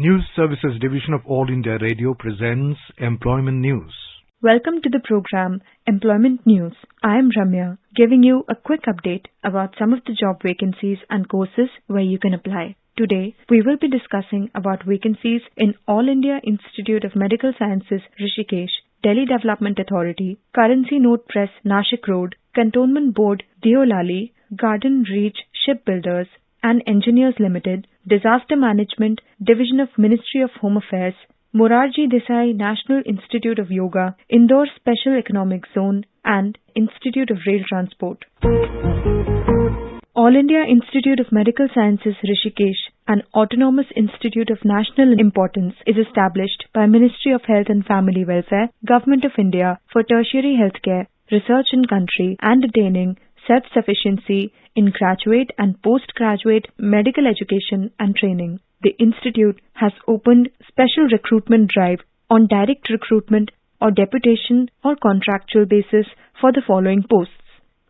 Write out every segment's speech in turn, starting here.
News Services Division of All India Radio presents Employment News. Welcome to the program Employment News. I am Ramya, giving you a quick update about some of the job vacancies and courses where you can apply. Today, we will be discussing about vacancies in All India Institute of Medical Sciences, Rishikesh, Delhi Development Authority, Currency Note Press, Nashik Road, Cantonment Board, Deolali, Garden Reach Shipbuilders and Engineers Limited, Disaster Management, Division of Ministry of Home Affairs, Morarji Desai National Institute of Yoga, Indore Special Economic Zone and Institute of Rail Transport. All India Institute of Medical Sciences Rishikesh, an autonomous institute of national importance, is established by Ministry of Health and Family Welfare, Government of India for tertiary healthcare, research in country and attaining self-sufficiency in graduate and postgraduate medical education and training. The institute has opened special recruitment drive on direct recruitment or deputation or contractual basis for the following posts.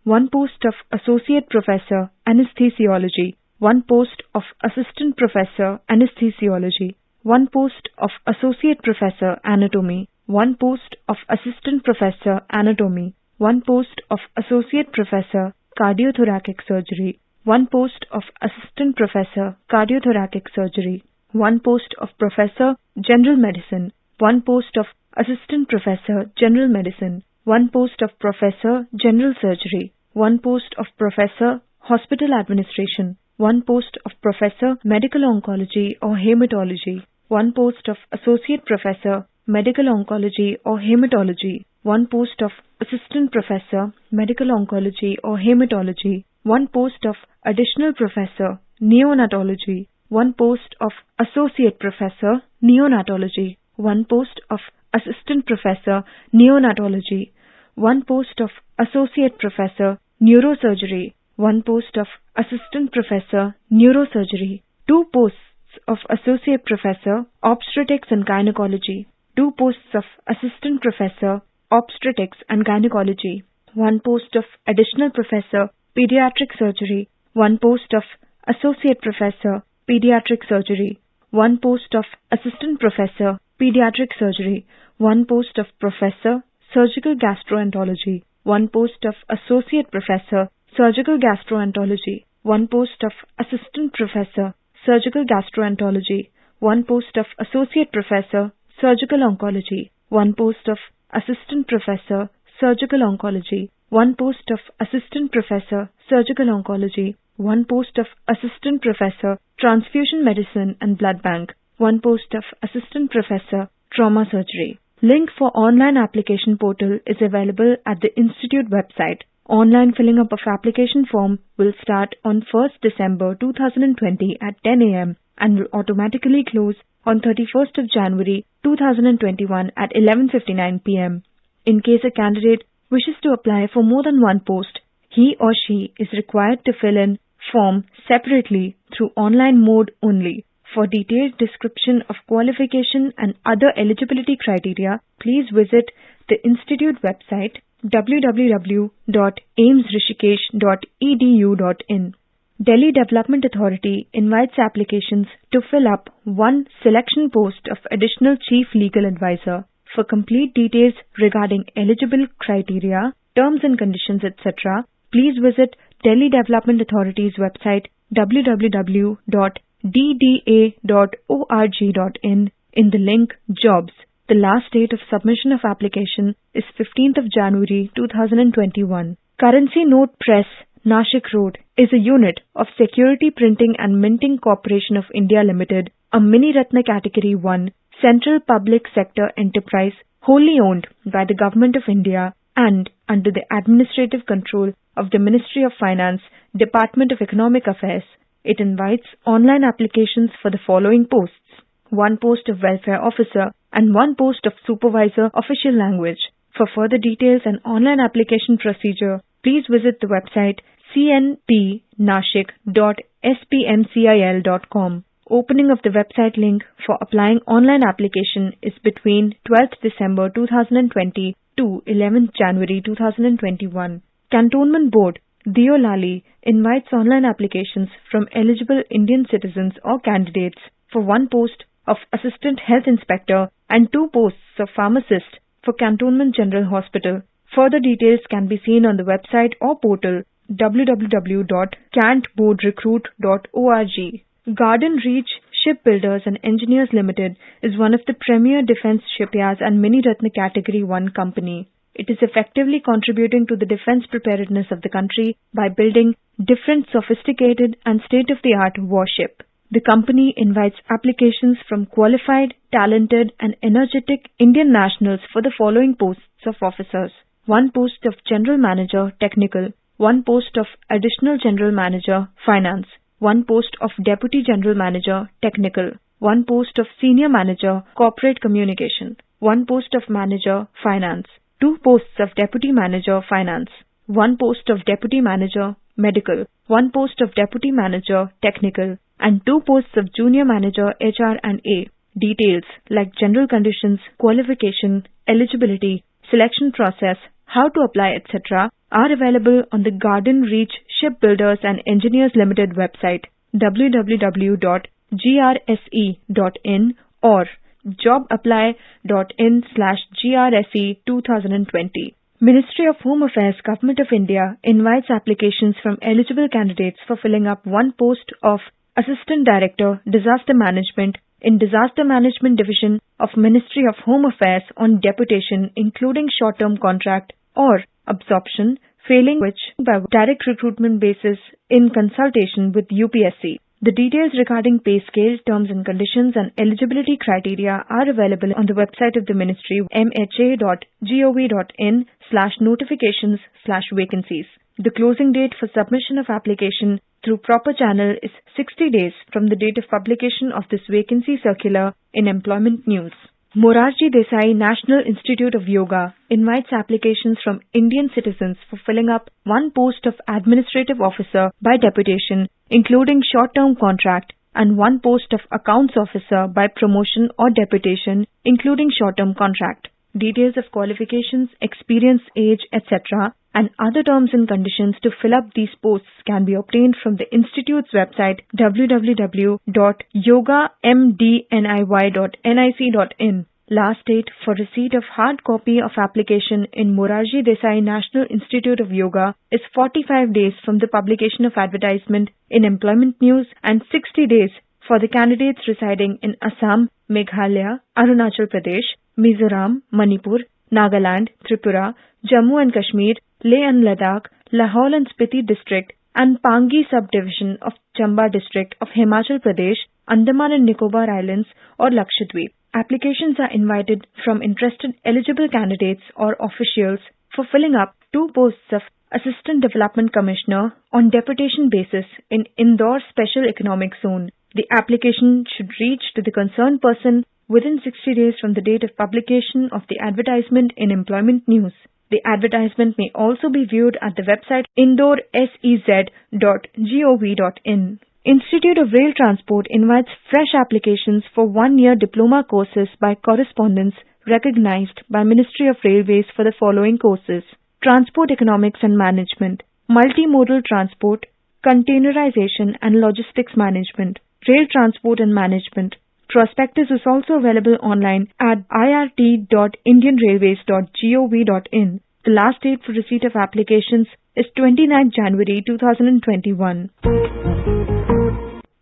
1 post of Associate Professor Anesthesiology, 1 post of Assistant Professor Anesthesiology, 1 post of Associate Professor Anatomy, 1 post of Assistant Professor Anatomy, 1 post of Associate Professor Cardiothoracic Surgery, 1 post of Assistant Professor Cardiothoracic Surgery, 1 post of Professor General Medicine, 1 post of Assistant Professor General Medicine, 1 post of Professor General Surgery, 1 post of Professor Hospital Administration, 1 post of Professor Medical Oncology or Hematology, 1 post of Associate Professor Medical Oncology or Hematology, 1 post of Assistant Professor Medical Oncology or Hematology, 1 post of Additional Professor Neonatology, 1 post of Associate Professor Neonatology, 1 post of Assistant Professor Neonatology, 1 post of Associate Professor Neurosurgery, 1 post of Assistant Professor Neurosurgery, 2 posts of Associate Professor Obstetrics and Gynecology, 2 posts of Assistant Professor Obstetrics and Gynecology, 1 post of Additional Professor Pediatric Surgery, 1 post of Associate Professor Pediatric Surgery, 1 post of Assistant Professor Pediatric Surgery, 1 post of Professor Surgical Gastroenterology, 1 post of Associate Professor Surgical Gastroenterology, 1 post of Assistant Professor Surgical Gastroenterology, 1 post of Associate Professor Surgical Oncology, 1 post of Assistant Professor Surgical Oncology, 1 post of Assistant Professor Surgical Oncology, 1 post of Assistant Professor Transfusion Medicine and Blood Bank, 1 post of Assistant Professor Trauma Surgery. Link for online application portal is available at the institute website. Online filling up of application form will start on 1st December 2020 at 10 a.m. and will automatically close on 31st of January 2021 at 11:59 p.m. In case a candidate wishes to apply for more than one post, he or she is required to fill in form separately through online mode only. For detailed description of qualification and other eligibility criteria, please visit the institute website www.aimsrishikesh.edu.in. Delhi Development Authority invites applications to fill up one selection post of Additional Chief Legal Advisor. For complete details regarding eligible criteria, terms and conditions, etc., please visit Delhi Development Authority's website www.dda.org.in in the link Jobs. The last date of submission of application is 15th of January 2021. Currency Note Press, Nashik Road, is a unit of Security Printing and Minting Corporation of India Limited, a Mini Ratna Category 1 Central Public Sector Enterprise wholly owned by the Government of India and under the administrative control of the Ministry of Finance, Department of Economic Affairs. It invites online applications for the following posts: 1 post of Welfare Officer and 1 post of Supervisor Official Language. For further details and online application procedure, please visit the website cnp.nashik.spmcil.com. Opening of the website link for applying online application is between 12th December 2020 to 11th January 2021. Cantonment Board, Deolali, invites online applications from eligible Indian citizens or candidates for 1 post of Assistant Health Inspector and 2 posts of Pharmacist for Cantonment General Hospital. Further details can be seen on the website or portal www.cantboardrecruit.org. Garden Reach Shipbuilders and Engineers Limited is one of the premier defense shipyards and Mini Ratna Category 1 company. It is effectively contributing to the defense preparedness of the country by building different sophisticated and state-of-the-art warship. The company invites applications from qualified, talented and energetic Indian nationals for the following posts of officers. 1 post of General Manager Technical, 1 post of Additional General Manager Finance, 1 post of Deputy General Manager Technical, 1 post of Senior Manager Corporate Communication, 1 post of Manager Finance, 2 posts of Deputy Manager Finance, 1 post of Deputy Manager Medical, 1 post of Deputy Manager Technical, and 2 posts of Junior Manager HR and A. Details like general conditions, qualification, eligibility, selection process, how to apply, etc. are available on the Garden Reach Shipbuilders and Engineers Limited website www.grse.in or jobapply.in/GRSE2020. Ministry of Home Affairs, Government of India invites applications from eligible candidates for filling up 1 post of Assistant Director, Disaster Management in Disaster Management Division of Ministry of Home Affairs on deputation, including short-term contract or absorption, failing which by direct recruitment basis in consultation with UPSC. The details regarding pay scale, terms and conditions and eligibility criteria are available on the website of the ministry mha.gov.in/notifications/vacancies. The closing date for submission of application through proper channel is 60 days from the date of publication of this vacancy circular in Employment News. Morarji Desai National Institute of Yoga invites applications from Indian citizens for filling up 1 post of Administrative Officer by deputation, including short-term contract, and 1 post of Accounts Officer by promotion or deputation, including short-term contract. Details of qualifications, experience, age, etc. and other terms and conditions to fill up these posts can be obtained from the Institute's website www.yogamdniy.nic.in. Last date for receipt of hard copy of application in Morarji Desai National Institute of Yoga is 45 days from the publication of advertisement in Employment News and 60 days for the candidates residing in Assam, Meghalaya, Arunachal Pradesh, Mizoram, Manipur, Nagaland, Tripura, Jammu and Kashmir, Leh and Ladakh, Lahaul and Spiti district and Pangi subdivision of Chamba district of Himachal Pradesh, Andaman and Nicobar Islands or Lakshadweep. Applications are invited from interested eligible candidates or officials for filling up 2 posts of Assistant Development Commissioner on deputation basis in Indore Special Economic Zone. The application should reach to the concerned person within 60 days from the date of publication of the advertisement in Employment News. The advertisement may also be viewed at the website indoresc.gov.in. Institute of Rail Transport invites fresh applications for 1-year diploma courses by correspondence recognized by Ministry of Railways for the following courses: Transport Economics and Management, Multimodal Transport, Containerization and Logistics Management, Rail Transport and Management. Prospectus is also available online at irt.indianrailways.gov.in. The last date for receipt of applications is 29 January 2021.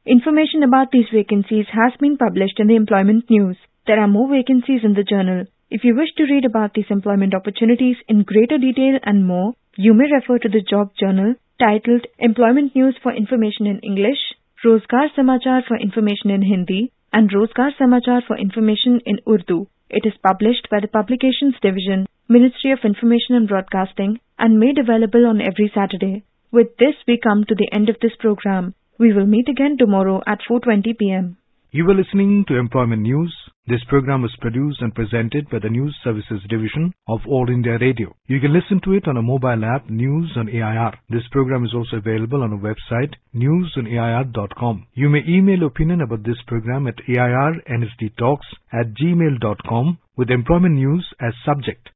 Information about these vacancies has been published in the Employment News. There are more vacancies in the journal. If you wish to read about these employment opportunities in greater detail and more, you may refer to the job journal titled Employment News for information in English, Rozgar Samachar for information in Hindi, and Rozgar Samachar for information in Urdu. It is published by the Publications Division, Ministry of Information and Broadcasting, and made available on every Saturday. With this, we come to the end of this program. We will meet again tomorrow at 4:20 p.m. You were listening to Employment News. This program was produced and presented by the News Services Division of All India Radio. You can listen to it on a mobile app, News on AIR. This program is also available on our website, newsonair.com. You may email opinion about this program at airnsdtalks@gmail.com with Employment News as subject.